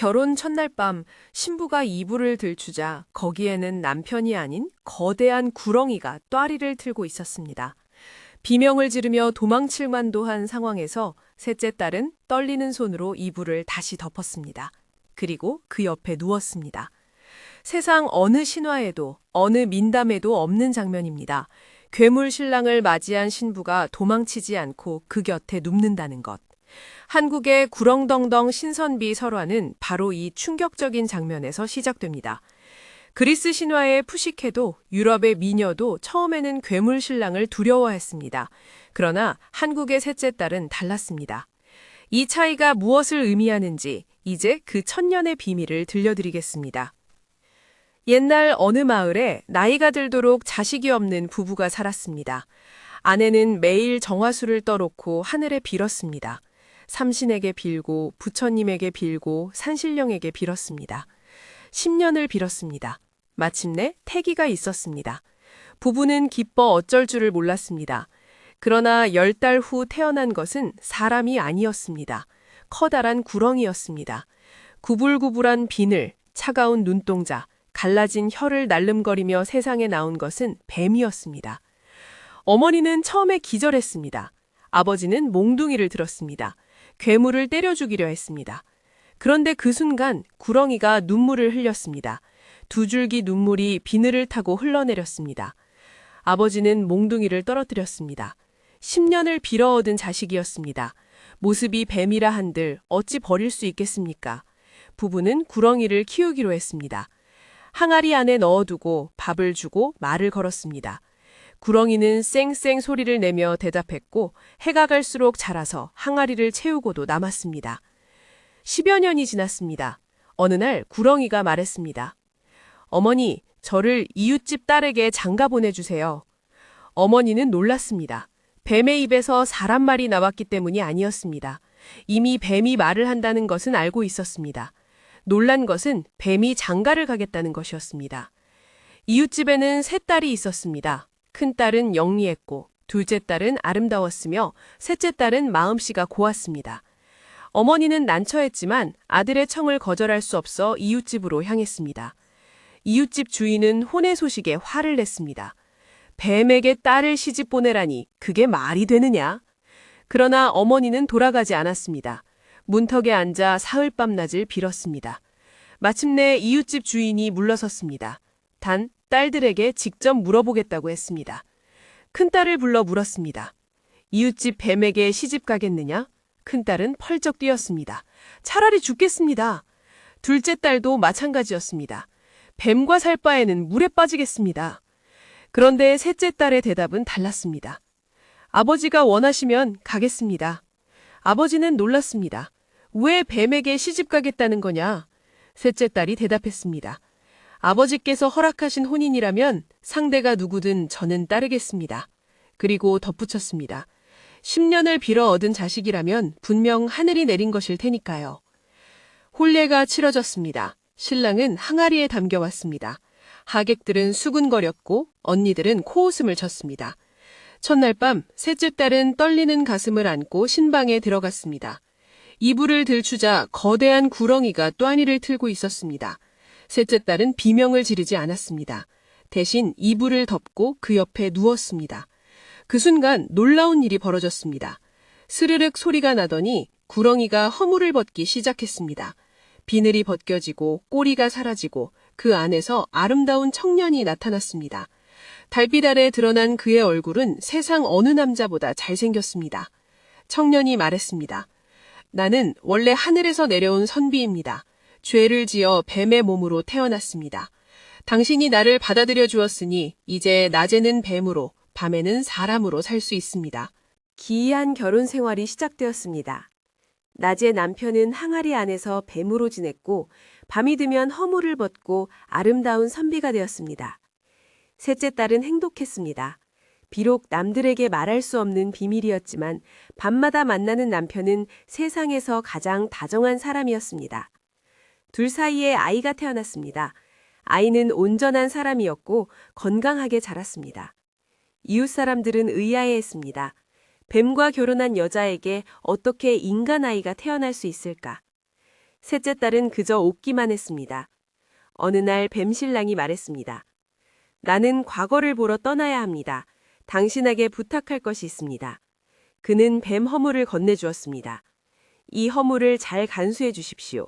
결혼 첫날 밤 신부가 이불을 들추자 거기에는 남편이 아닌 거대한 구렁이가 또아리를 틀고 있었습니다. 비명을 지르며 도망칠 만도 한 상황에서 셋째 딸은 떨리는 손으로 이불을 다시 덮었습니다. 그리고 그 옆에 누웠습니다. 세상 어느 신화에도 어느 민담에도 없는 장면입니다. 괴물 신랑을 맞이한 신부가 도망치지 않고 그 곁에 눕는다는 것. 한국의 구렁덩덩 신선비 설화는 바로 이 충격적인 장면에서 시작됩니다. 그리스 신화의 푸시케도 유럽의 미녀도 처음에는 괴물 신랑을 두려워했습니다. 그러나 한국의 셋째 딸은 달랐습니다. 이 차이가 무엇을 의미하는지 이제 그 천년의 비밀을 들려드리겠습니다. 옛날 어느 마을에 나이가 들도록 자식이 없는 부부가 살았습니다. 아내는 매일 정화수를 떠놓고 하늘에 빌었습니다. 삼신에게 빌고 부처님에게 빌고 산신령에게 빌었습니다. 10년을 빌었습니다. 마침내 태기가 있었습니다. 부부는 기뻐 어쩔 줄을 몰랐습니다. 그러나 10달 후 태어난 것은 사람이 아니었습니다. 커다란 구렁이였습니다. 구불구불한 비늘, 차가운 눈동자, 갈라진 혀를 날름거리며 세상에 나온 것은 뱀이었습니다. 어머니는 처음에 기절했습니다. 아버지는 몽둥이를 들었습니다. 괴물을 때려 죽이려 했습니다. 그런데 그 순간 구렁이가 눈물을 흘렸습니다. 두 줄기 눈물이 비늘을 타고 흘러내렸습니다. 아버지는 몽둥이를 떨어뜨렸습니다. 10년을 빌어 얻은 자식이었습니다. 모습이 뱀이라 한들 어찌 버릴 수 있겠습니까? 부부는 구렁이를 키우기로 했습니다. 항아리 안에 넣어두고 밥을 주고 말을 걸었습니다. 구렁이는 쌩쌩 소리를 내며 대답했고 해가 갈수록 자라서 항아리를 채우고도 남았습니다. 10여 년이 지났습니다. 어느 날 구렁이가 말했습니다. 어머니, 저를 이웃집 딸에게 장가 보내주세요. 어머니는 놀랐습니다. 뱀의 입에서 사람 말이 나왔기 때문이 아니었습니다. 이미 뱀이 말을 한다는 것은 알고 있었습니다. 놀란 것은 뱀이 장가를 가겠다는 것이었습니다. 이웃집에는 세 딸이 있었습니다. 큰 딸은 영리했고 둘째 딸은 아름다웠으며 셋째 딸은 마음씨가 고왔습니다. 어머니는 난처했지만 아들의 청을 거절할 수 없어 이웃집으로 향했습니다. 이웃집 주인은 혼의 소식에 화를 냈습니다. 뱀에게 딸을 시집 보내라니 그게 말이 되느냐? 그러나 어머니는 돌아가지 않았습니다. 문턱에 앉아 사흘 밤낮을 빌었습니다. 마침내 이웃집 주인이 물러섰습니다. 단 딸들에게 직접 물어보겠다고 했습니다. 큰딸을 불러 물었습니다. 이웃집 뱀에게 시집 가겠느냐? 큰딸은 펄쩍 뛰었습니다. 차라리 죽겠습니다. 둘째 딸도 마찬가지였습니다. 뱀과 살 바에는 물에 빠지겠습니다. 그런데 셋째 딸의 대답은 달랐습니다. 아버지가 원하시면 가겠습니다. 아버지는 놀랐습니다. 왜 뱀에게 시집 가겠다는 거냐? 셋째 딸이 대답했습니다. 아버지께서 허락하신 혼인이라면 상대가 누구든 저는 따르겠습니다. 그리고 덧붙였습니다. 10년을 빌어 얻은 자식이라면 분명 하늘이 내린 것일 테니까요. 혼례가 치러졌습니다. 신랑은 항아리에 담겨왔습니다. 하객들은 수군거렸고 언니들은 코웃음을 쳤습니다. 첫날 밤 셋째 딸은 떨리는 가슴을 안고 신방에 들어갔습니다. 이불을 들추자 거대한 구렁이가 또아니를 틀고 있었습니다. 셋째 딸은 비명을 지르지 않았습니다. 대신 이불을 덮고 그 옆에 누웠습니다. 그 순간 놀라운 일이 벌어졌습니다. 스르륵 소리가 나더니 구렁이가 허물을 벗기 시작했습니다. 비늘이 벗겨지고 꼬리가 사라지고 그 안에서 아름다운 청년이 나타났습니다. 달빛 아래 드러난 그의 얼굴은 세상 어느 남자보다 잘생겼습니다. 청년이 말했습니다. 나는 원래 하늘에서 내려온 선비입니다. 죄를 지어 뱀의 몸으로 태어났습니다. 당신이 나를 받아들여 주었으니 이제 낮에는 뱀으로 밤에는 사람으로 살 수 있습니다. 기이한 결혼 생활이 시작되었습니다. 낮에 남편은 항아리 안에서 뱀으로 지냈고 밤이 되면 허물을 벗고 아름다운 선비가 되었습니다. 셋째 딸은 행복했습니다. 비록 남들에게 말할 수 없는 비밀이었지만 밤마다 만나는 남편은 세상에서 가장 다정한 사람이었습니다. 둘 사이에 아이가 태어났습니다. 아이는 온전한 사람이었고 건강하게 자랐습니다. 이웃 사람들은 의아해했습니다. 뱀과 결혼한 여자에게 어떻게 인간 아이가 태어날 수 있을까? 셋째 딸은 그저 웃기만 했습니다. 어느 날 뱀신랑이 말했습니다. 나는 과거를 보러 떠나야 합니다. 당신에게 부탁할 것이 있습니다. 그는 뱀 허물을 건네주었습니다. 이 허물을 잘 간수해 주십시오.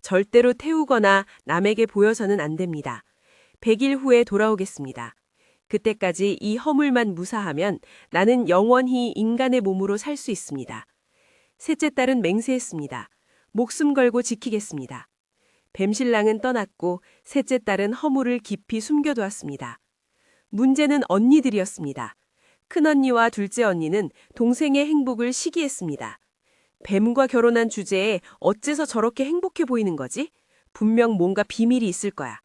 절대로 태우거나 남에게 보여서는 안 됩니다. 100일 후에 돌아오겠습니다. 그때까지 이 허물만 무사하면 나는 영원히 인간의 몸으로 살 수 있습니다. 셋째 딸은 맹세했습니다. 목숨 걸고 지키겠습니다. 뱀신랑은 떠났고 셋째 딸은 허물을 깊이 숨겨두었습니다. 문제는 언니들이었습니다. 큰언니와 둘째 언니는 동생의 행복을 시기했습니다. 뱀과 결혼한 주제에 어째서 저렇게 행복해 보이는 거지? 분명 뭔가 비밀이 있을 거야.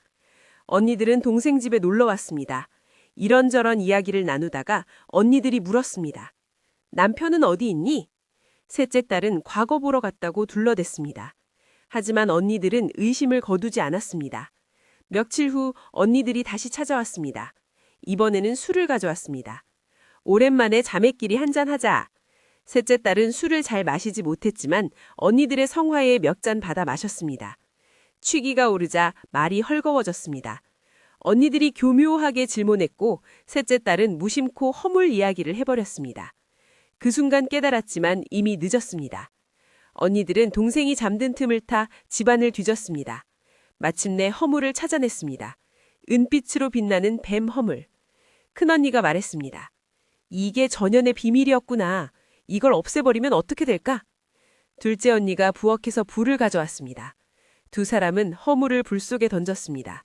언니들은 동생 집에 놀러 왔습니다. 이런저런 이야기를 나누다가 언니들이 물었습니다. 남편은 어디 있니? 셋째 딸은 과거 보러 갔다고 둘러댔습니다. 하지만 언니들은 의심을 거두지 않았습니다. 며칠 후 언니들이 다시 찾아왔습니다. 이번에는 술을 가져왔습니다. 오랜만에 자매끼리 한잔하자. 셋째 딸은 술을 잘 마시지 못했지만 언니들의 성화에 몇 잔 받아 마셨습니다. 취기가 오르자 말이 헐거워졌습니다. 언니들이 교묘하게 질문했고 셋째 딸은 무심코 허물 이야기를 해버렸습니다. 그 순간 깨달았지만 이미 늦었습니다. 언니들은 동생이 잠든 틈을 타 집안을 뒤졌습니다. 마침내 허물을 찾아냈습니다. 은빛으로 빛나는 뱀 허물. 큰언니가 말했습니다. 이게 전연의 비밀이었구나. 이걸 없애버리면 어떻게 될까? 둘째 언니가 부엌에서 불을 가져왔습니다. 두 사람은 허물을 불 속에 던졌습니다.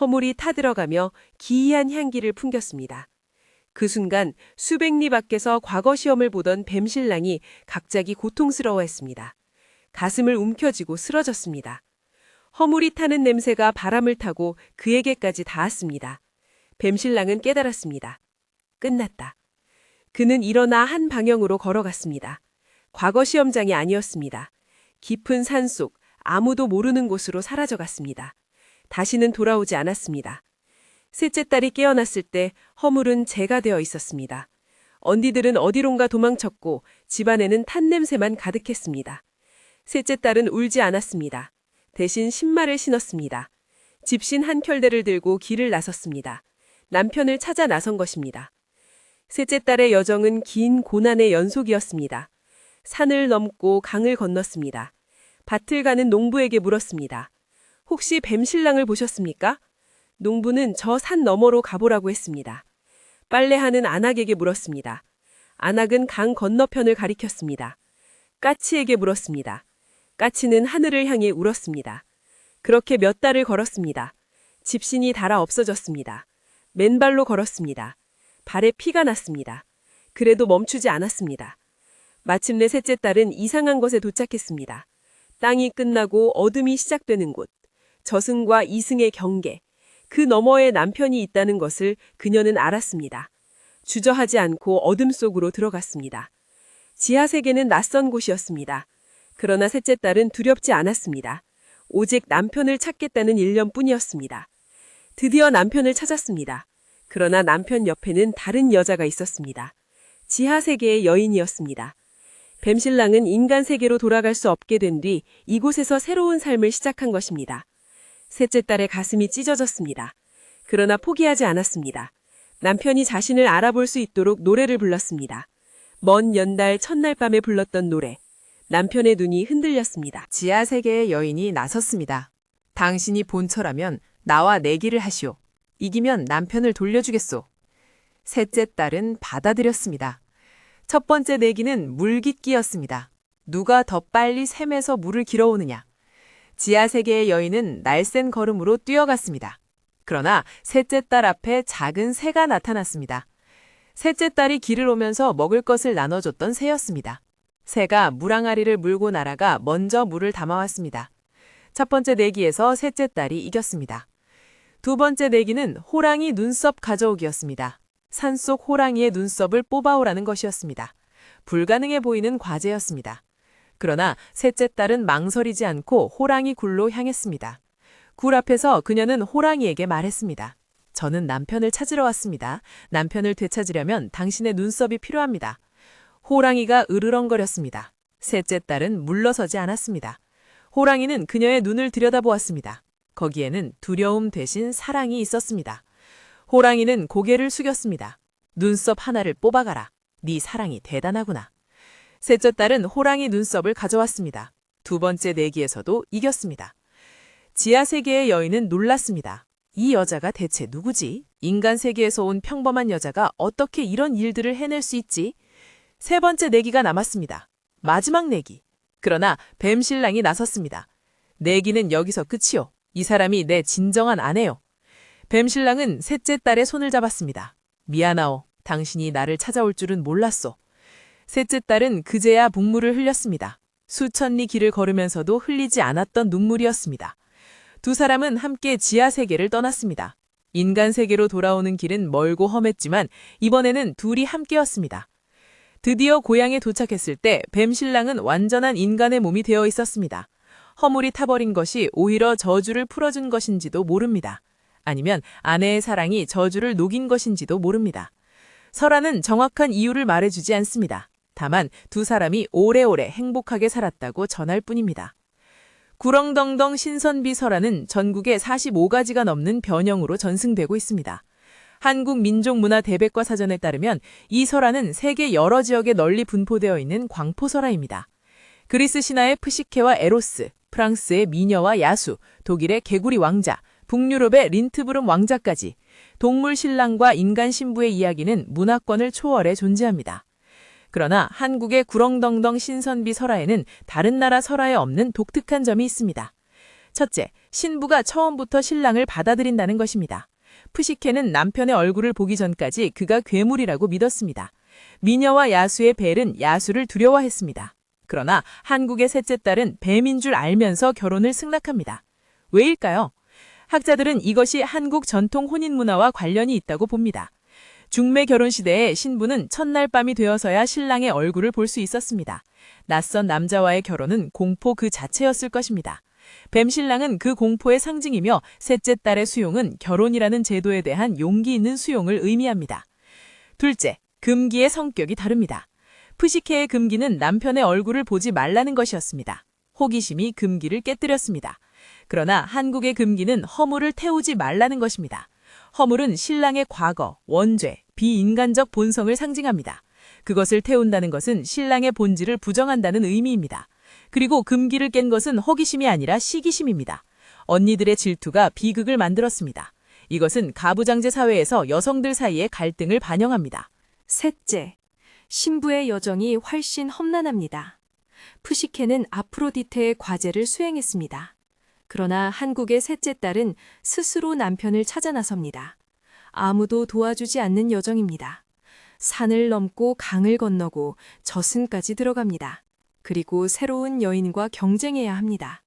허물이 타들어가며 기이한 향기를 풍겼습니다. 그 순간 수백 리 밖에서 과거 시험을 보던 뱀신랑이 갑자기 고통스러워했습니다. 가슴을 움켜쥐고 쓰러졌습니다. 허물이 타는 냄새가 바람을 타고 그에게까지 닿았습니다. 뱀신랑은 깨달았습니다. 끝났다. 그는 일어나 한 방향으로 걸어갔습니다. 과거 시험장이 아니었습니다. 깊은 산속, 아무도 모르는 곳으로 사라져갔습니다. 다시는 돌아오지 않았습니다. 셋째 딸이 깨어났을 때 허물은 재가 되어 있었습니다. 언니들은 어디론가 도망쳤고 집안에는 탄 냄새만 가득했습니다. 셋째 딸은 울지 않았습니다. 대신 신발을 신었습니다. 집신 한 켤레를 들고 길을 나섰습니다. 남편을 찾아 나선 것입니다. 셋째 딸의 여정은 긴 고난의 연속이었습니다. 산을 넘고 강을 건넜습니다. 밭을 가는 농부에게 물었습니다. 혹시 뱀신랑을 보셨습니까? 농부는 저 산 너머로 가보라고 했습니다. 빨래하는 안악에게 물었습니다. 안악은 강 건너편을 가리켰습니다. 까치에게 물었습니다. 까치는 하늘을 향해 울었습니다. 그렇게 몇 달을 걸었습니다. 집신이 닳아 없어졌습니다. 맨발로 걸었습니다. 발에 피가 났습니다. 그래도 멈추지 않았습니다. 마침내 셋째 딸은 이상한 곳에 도착했습니다. 땅이 끝나고 어둠이 시작되는 곳, 저승과 이승의 경계, 그 너머에 남편이 있다는 것을 그녀는 알았습니다. 주저하지 않고 어둠 속으로 들어갔습니다. 지하세계는 낯선 곳이었습니다. 그러나 셋째 딸은 두렵지 않았습니다. 오직 남편을 찾겠다는 일념뿐이었습니다. 드디어 남편을 찾았습니다. 그러나 남편 옆에는 다른 여자가 있었습니다. 지하세계의 여인이었습니다. 뱀신랑은 인간 세계로 돌아갈 수 없게 된 뒤 이곳에서 새로운 삶을 시작한 것입니다. 셋째 딸의 가슴이 찢어졌습니다. 그러나 포기하지 않았습니다. 남편이 자신을 알아볼 수 있도록 노래를 불렀습니다. 먼 연달 첫날 밤에 불렀던 노래. 남편의 눈이 흔들렸습니다. 지하세계의 여인이 나섰습니다. 당신이 본처라면 나와 내기를 하시오. 이기면 남편을 돌려주겠소. 셋째 딸은 받아들였습니다. 첫 번째 내기는 물깃기였습니다. 누가 더 빨리 샘에서 물을 길어오느냐. 지하세계의 여인은 날쌘 걸음으로 뛰어갔습니다. 그러나 셋째 딸 앞에 작은 새가 나타났습니다. 셋째 딸이 길을 오면서 먹을 것을 나눠줬던 새였습니다. 새가 물항아리를 물고 날아가 먼저 물을 담아왔습니다. 첫 번째 내기에서 셋째 딸이 이겼습니다. 두 번째 내기는 호랑이 눈썹 가져오기였습니다. 산속 호랑이의 눈썹을 뽑아오라는 것이었습니다. 불가능해 보이는 과제였습니다. 그러나 셋째 딸은 망설이지 않고 호랑이 굴로 향했습니다. 굴 앞에서 그녀는 호랑이에게 말했습니다. 저는 남편을 찾으러 왔습니다. 남편을 되찾으려면 당신의 눈썹이 필요합니다. 호랑이가 으르렁거렸습니다. 셋째 딸은 물러서지 않았습니다. 호랑이는 그녀의 눈을 들여다보았습니다. 거기에는 두려움 대신 사랑이 있었습니다. 호랑이는 고개를 숙였습니다. 눈썹 하나를 뽑아가라. 네 사랑이 대단하구나. 셋째 딸은 호랑이 눈썹을 가져왔습니다. 두 번째 내기에서도 이겼습니다. 지하 세계의 여인은 놀랐습니다. 이 여자가 대체 누구지? 인간 세계에서 온 평범한 여자가 어떻게 이런 일들을 해낼 수 있지? 세 번째 내기가 남았습니다. 마지막 내기. 그러나 뱀신랑이 나섰습니다. 내기는 여기서 끝이요. 이 사람이 내 진정한 아내요. 뱀신랑은 셋째 딸의 손을 잡았습니다. 미안하오. 당신이 나를 찾아올 줄은 몰랐소. 셋째 딸은 그제야 눈물을 흘렸습니다. 수천 리 길을 걸으면서도 흘리지 않았던 눈물이었습니다. 두 사람은 함께 지하 세계를 떠났습니다. 인간 세계로 돌아오는 길은 멀고 험했지만 이번에는 둘이 함께였습니다. 드디어 고향에 도착했을 때 뱀신랑은 완전한 인간의 몸이 되어 있었습니다. 허물이 타버린 것이 오히려 저주를 풀어준 것인지도 모릅니다. 아니면 아내의 사랑이 저주를 녹인 것인지도 모릅니다. 설화는 정확한 이유를 말해주지 않습니다. 다만 두 사람이 오래오래 행복하게 살았다고 전할 뿐입니다. 구렁덩덩 신선비 설화는 전국에 45가지가 넘는 변형으로 전승되고 있습니다. 한국민족문화대백과 사전에 따르면 이 설화는 세계 여러 지역에 널리 분포되어 있는 광포설화입니다. 그리스 신화의 프시케와 에로스, 프랑스의 미녀와 야수, 독일의 개구리 왕자, 북유럽의 린트브름 왕자까지 동물 신랑과 인간 신부의 이야기는 문화권을 초월해 존재합니다. 그러나 한국의 구렁덩덩 신선비 설화에는 다른 나라 설화에 없는 독특한 점이 있습니다. 첫째, 신부가 처음부터 신랑을 받아들인다는 것입니다. 푸시케는 남편의 얼굴을 보기 전까지 그가 괴물이라고 믿었습니다. 미녀와 야수의 벨은 야수를 두려워했습니다. 그러나 한국의 셋째 딸은 뱀인 줄 알면서 결혼을 승낙합니다. 왜일까요? 학자들은 이것이 한국 전통 혼인 문화와 관련이 있다고 봅니다. 중매 결혼 시대에 신부는 첫날 밤이 되어서야 신랑의 얼굴을 볼 수 있었습니다. 낯선 남자와의 결혼은 공포 그 자체였을 것입니다. 뱀신랑은 그 공포의 상징이며 셋째 딸의 수용은 결혼이라는 제도에 대한 용기 있는 수용을 의미합니다. 둘째, 금기의 성격이 다릅니다. 푸시케의 금기는 남편의 얼굴을 보지 말라는 것이었습니다. 호기심이 금기를 깨뜨렸습니다. 그러나 한국의 금기는 허물을 태우지 말라는 것입니다. 허물은 신랑의 과거, 원죄, 비인간적 본성을 상징합니다. 그것을 태운다는 것은 신랑의 본질을 부정한다는 의미입니다. 그리고 금기를 깬 것은 호기심이 아니라 시기심입니다. 언니들의 질투가 비극을 만들었습니다. 이것은 가부장제 사회에서 여성들 사이의 갈등을 반영합니다. 셋째, 신부의 여정이 훨씬 험난합니다. 푸시케는 아프로디테의 과제를 수행했습니다. 그러나 한국의 셋째 딸은 스스로 남편을 찾아 나섭니다. 아무도 도와주지 않는 여정입니다. 산을 넘고 강을 건너고 저승까지 들어갑니다. 그리고 새로운 여인과 경쟁해야 합니다.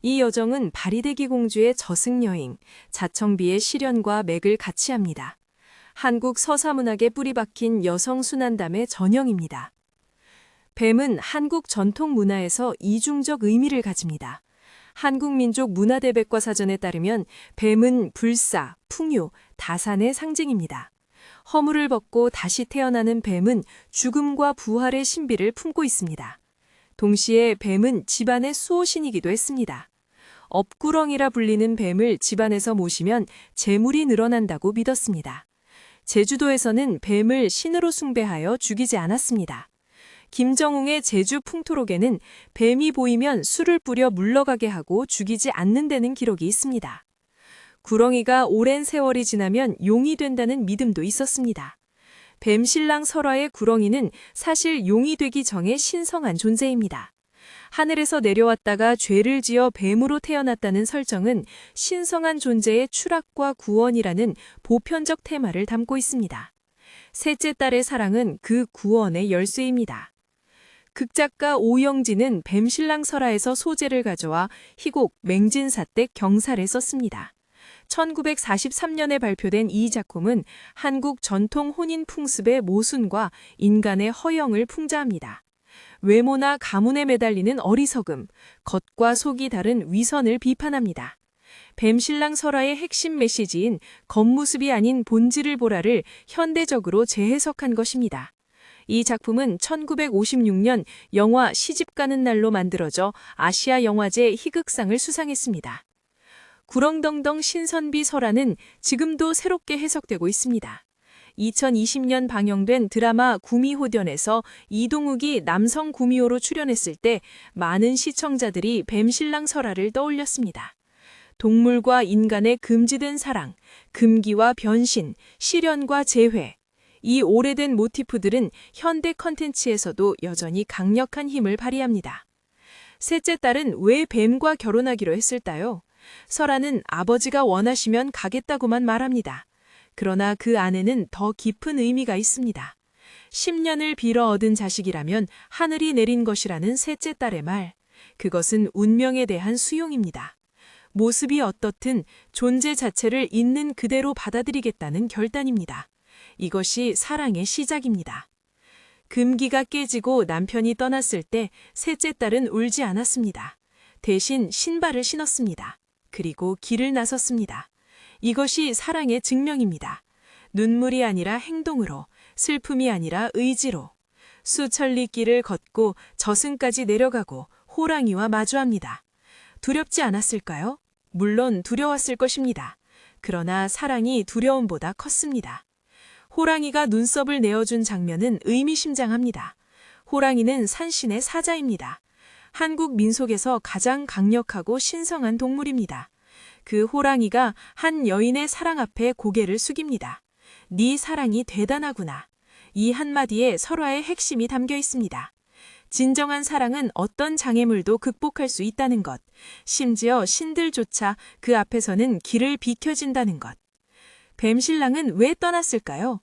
이 여정은 바리대기 공주의 저승 여행, 자청비의 시련과 맥을 같이 합니다. 한국 서사문학에 뿌리 박힌 여성 순환담의 전형입니다. 뱀은 한국 전통 문화에서 이중적 의미를 가집니다. 한국민족문화대백과 사전에 따르면 뱀은 불사, 풍요, 다산의 상징입니다. 허물을 벗고 다시 태어나는 뱀은 죽음과 부활의 신비를 품고 있습니다. 동시에 뱀은 집안의 수호신이기도 했습니다. 업구렁이라 불리는 뱀을 집안에서 모시면 재물이 늘어난다고 믿었습니다. 제주도에서는 뱀을 신으로 숭배하여 죽이지 않았습니다. 김정웅의 제주 풍토록에는 뱀이 보이면 술을 뿌려 물러가게 하고 죽이지 않는다는 기록이 있습니다. 구렁이가 오랜 세월이 지나면 용이 된다는 믿음도 있었습니다. 뱀신랑 설화의 구렁이는 사실 용이 되기 전에 신성한 존재입니다. 하늘에서 내려왔다가 죄를 지어 뱀으로 태어났다는 설정은 신성한 존재의 추락과 구원이라는 보편적 테마를 담고 있습니다. 셋째 딸의 사랑은 그 구원의 열쇠입니다. 극작가 오영진은 뱀신랑 설화에서 소재를 가져와 희곡 맹진사댁 경사를 썼습니다. 1943년에 발표된 이 작품은 한국 전통 혼인 풍습의 모순과 인간의 허영을 풍자합니다. 외모나 가문에 매달리는 어리석음, 겉과 속이 다른 위선을 비판합니다. 뱀신랑 설화의 핵심 메시지인 겉모습이 아닌 본질을 보라를 현대적으로 재해석한 것입니다. 이 작품은 1956년 영화 시집가는 날로 만들어져 아시아 영화제 희극상을 수상했습니다. 구렁덩덩 신선비 설화는 지금도 새롭게 해석되고 있습니다. 2020년 방영된 드라마 구미호전에서 이동욱이 남성 구미호로 출연했을 때 많은 시청자들이 뱀신랑 설화를 떠올렸습니다. 동물과 인간의 금지된 사랑, 금기와 변신, 시련과 재회. 이 오래된 모티프들은 현대 컨텐츠에서도 여전히 강력한 힘을 발휘합니다. 셋째 딸은 왜 뱀과 결혼하기로 했을까요? 설화는 아버지가 원하시면 가겠다고만 말합니다. 그러나 그 안에는 더 깊은 의미가 있습니다. 10년을 빌어 얻은 자식이라면 하늘이 내린 것이라는 셋째 딸의 말. 그것은 운명에 대한 수용입니다. 모습이 어떻든 존재 자체를 있는 그대로 받아들이겠다는 결단입니다. 이것이 사랑의 시작입니다. 금기가 깨지고 남편이 떠났을 때 셋째 딸은 울지 않았습니다. 대신 신발을 신었습니다. 그리고 길을 나섰습니다. 이것이 사랑의 증명입니다. 눈물이 아니라 행동으로, 슬픔이 아니라 의지로. 수천리 길을 걷고 저승까지 내려가고 호랑이와 마주합니다. 두렵지 않았을까요? 물론 두려웠을 것입니다. 그러나 사랑이 두려움보다 컸습니다. 호랑이가 눈썹을 내어준 장면은 의미심장합니다. 호랑이는 산신의 사자입니다. 한국 민속에서 가장 강력하고 신성한 동물입니다. 그 호랑이가 한 여인의 사랑 앞에 고개를 숙입니다. 네 사랑이 대단하구나. 이 한마디에 설화의 핵심이 담겨 있습니다. 진정한 사랑은 어떤 장애물도 극복할 수 있다는 것, 심지어 신들조차 그 앞에서는 길을 비켜진다는 것. 뱀신랑은 왜 떠났을까요?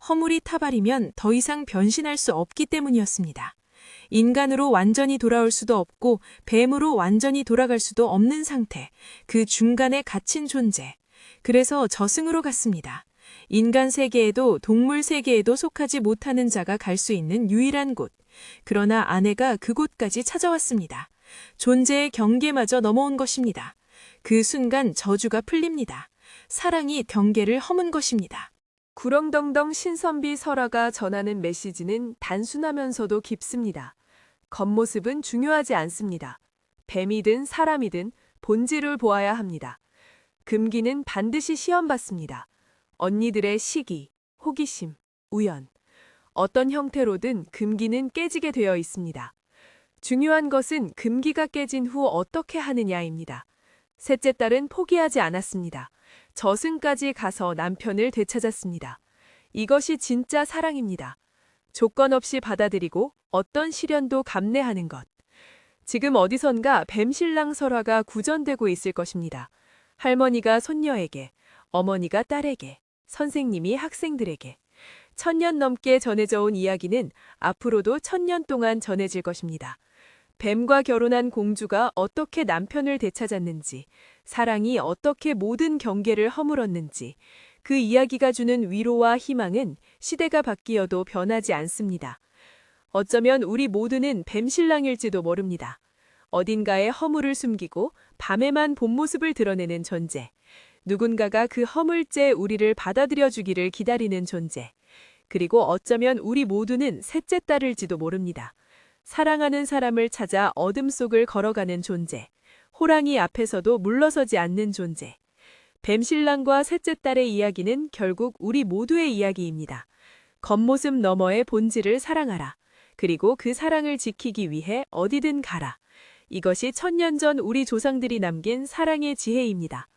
허물이 타버리면 더 이상 변신할 수 없기 때문이었습니다. 인간으로 완전히 돌아올 수도 없고 뱀으로 완전히 돌아갈 수도 없는 상태, 그 중간에 갇힌 존재. 그래서 저승으로 갔습니다. 인간 세계에도 동물 세계에도 속하지 못하는 자가 갈 수 있는 유일한 곳. 그러나 아내가 그곳까지 찾아왔습니다. 존재의 경계마저 넘어온 것입니다. 그 순간 저주가 풀립니다. 사랑이 경계를 허문 것입니다. 구렁덩덩 신선비 설화가 전하는 메시지는 단순하면서도 깊습니다. 겉모습은 중요하지 않습니다. 뱀이든 사람이든 본질을 보아야 합니다. 금기는 반드시 시험받습니다. 언니들의 시기, 호기심, 우연. 어떤 형태로든 금기는 깨지게 되어 있습니다. 중요한 것은 금기가 깨진 후 어떻게 하느냐입니다. 셋째 딸은 포기하지 않았습니다. 저승까지 가서 남편을 되찾았습니다. 이것이 진짜 사랑입니다. 조건 없이 받아들이고 어떤 시련도 감내하는 것. 지금 어디선가 뱀신랑 설화가 구전되고 있을 것입니다. 할머니가 손녀에게, 어머니가 딸에게, 선생님이 학생들에게. 1000년 넘게 전해져 온 이야기는 앞으로도 1000년 동안 전해질 것입니다. 뱀과 결혼한 공주가 어떻게 남편을 되찾았는지, 사랑이 어떻게 모든 경계를 허물었는지, 그 이야기가 주는 위로와 희망은 시대가 바뀌어도 변하지 않습니다. 어쩌면 우리 모두는 뱀신랑일지도 모릅니다. 어딘가에 허물을 숨기고 밤에만 본 모습을 드러내는 존재. 누군가가 그 허물죄 우리를 받아들여 주기를 기다리는 존재. 그리고 어쩌면 우리 모두는 셋째 딸일지도 모릅니다. 사랑하는 사람을 찾아 어둠 속을 걸어가는 존재. 호랑이 앞에서도 물러서지 않는 존재. 뱀신랑과 셋째 딸의 이야기는 결국 우리 모두의 이야기입니다. 겉모습 너머의 본질을 사랑하라. 그리고 그 사랑을 지키기 위해 어디든 가라. 이것이 1000년 전 우리 조상들이 남긴 사랑의 지혜입니다.